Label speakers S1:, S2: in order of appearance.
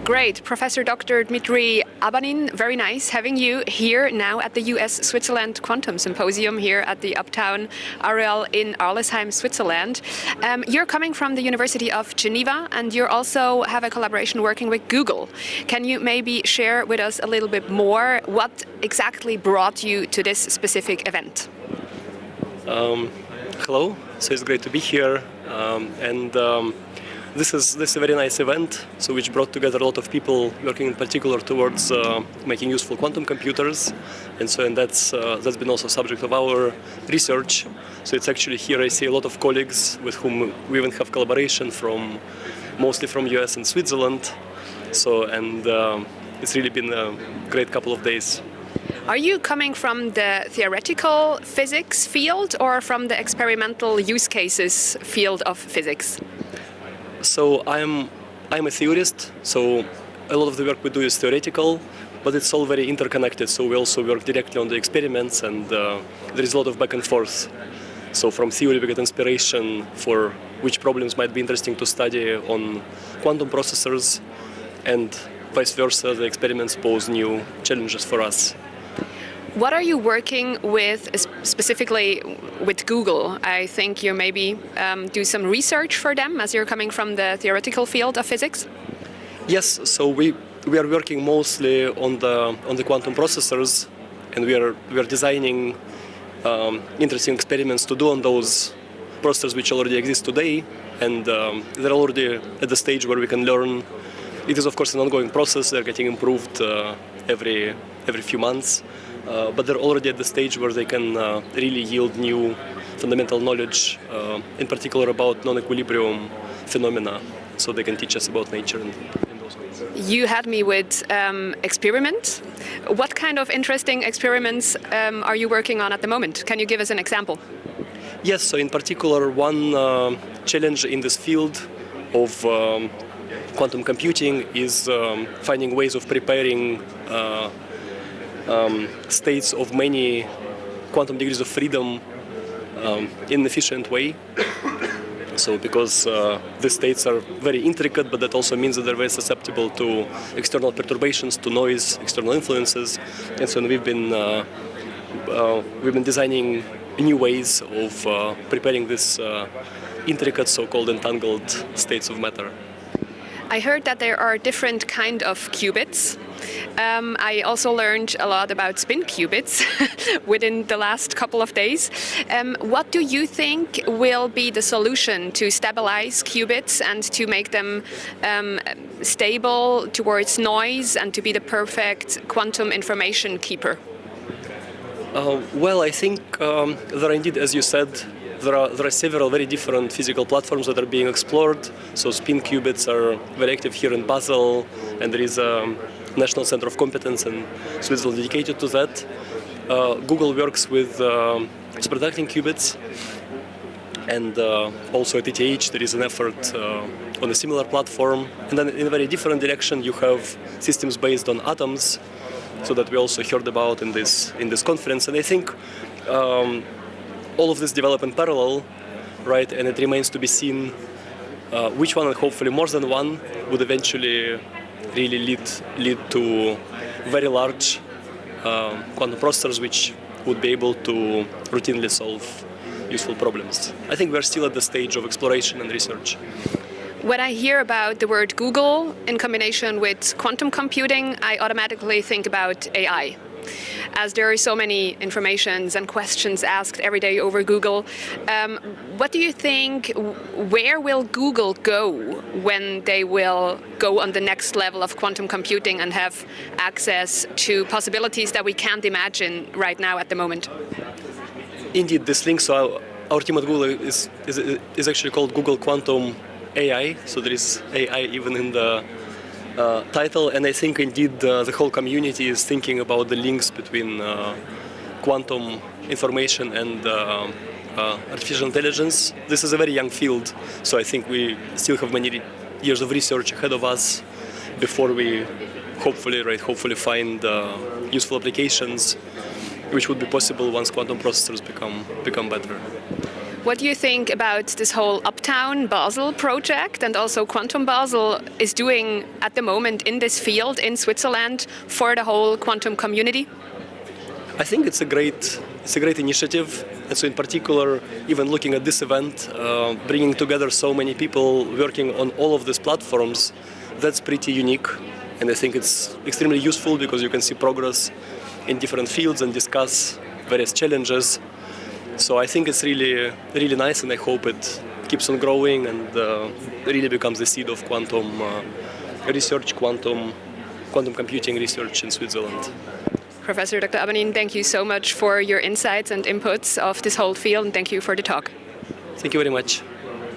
S1: Great. Professor Dr. Dmitry Abanin, very nice having you here now at the US-Switzerland Quantum Symposium here at the Uptown Areal in Arlesheim, Switzerland. You're coming from the University of Geneva and you also have a collaboration working with Google. Can you maybe share with us a little bit more what exactly brought you to this specific event?
S2: Hello, so it's great to be here. This is a very nice event, so which brought together a lot of people working in particular towards making useful quantum computers, and that's been also subject of our research. So it's actually here I see a lot of colleagues with whom we even have collaboration mostly from US and Switzerland. So it's really been a great couple of days.
S1: Are you coming from the theoretical physics field or from the experimental use cases field of physics?
S2: So I'm a theorist, so a lot of the work we do is theoretical, but it's all very interconnected, so we also work directly on the experiments and there is a lot of back and forth. So from theory we get inspiration for which problems might be interesting to study on quantum processors, and vice versa, the experiments pose new challenges for us.
S1: What are you working with specifically with Google? I think you maybe do some research for them as you're coming from the theoretical field of physics?
S2: Yes, so we are working mostly on the quantum processors, and we are designing interesting experiments to do on those processors which already exist today, and they're already at the stage where we can learn. It is of course an ongoing process, they're getting improved every few months. But they're already at the stage where they can really yield new fundamental knowledge, in particular about non-equilibrium phenomena, so they can teach us about nature in those ways.
S1: You had me with experiments. What kind of interesting experiments are you working on at the moment? Can you give us an example?
S2: Yes, so in particular one challenge in this field of quantum computing is finding ways of preparing states of many quantum degrees of freedom in an efficient way. So because the states are very intricate, but that also means that they're very susceptible to external perturbations, to noise, external influences. And so we've been designing new ways of preparing this intricate, so-called entangled states of matter.
S1: I heard that there are different kind of qubits. I also learned a lot about spin qubits within the last couple of days. What do you think will be the solution to stabilize qubits and to make them stable towards noise and to be the perfect quantum information keeper?
S2: Well, I think there are indeed, as you said, there are several very different physical platforms that are being explored. So spin qubits are very active here in Basel, and there is a National Center of Competence in Switzerland dedicated to that. Google works with superconducting qubits, and also at ETH there is an effort on a similar platform. And then in a very different direction you have systems based on atoms, so that we also heard about in this conference. And I think all of this develop in parallel, right? And it remains to be seen which one, and hopefully more than one, would eventually really lead to very large quantum processors which would be able to routinely solve useful problems. I think we're still at the stage of exploration and research.
S1: When I hear about the word Google in combination with quantum computing, I automatically think about AI. As there are so many informations and questions asked every day over Google, what do you think, where will Google go when they will go on the next level of quantum computing and have access to possibilities that we can't imagine right now at the moment?
S2: Indeed, this link, so our team at Google is actually called Google Quantum AI, so there is AI even in the title, and I think indeed the whole community is thinking about the links between quantum information and artificial intelligence. This is a very young field, so I think we still have many years of research ahead of us before we hopefully find useful applications which would be possible once quantum processors become better.
S1: What do you think about this whole Uptown Basel project, and also Quantum Basel is doing at the moment in this field in Switzerland for the whole quantum community?
S2: I think it's a great initiative, and so in particular, even looking at this event, bringing together so many people working on all of these platforms, that's pretty unique, and I think it's extremely useful because you can see progress in different fields and discuss various challenges. So I think it's really nice, and I hope it keeps on growing and really becomes the seed of quantum research, quantum computing research in Switzerland.
S1: Professor Dr. Abanin, thank you so much for your insights and inputs of this whole field, and thank you for the talk.
S2: Thank you very much.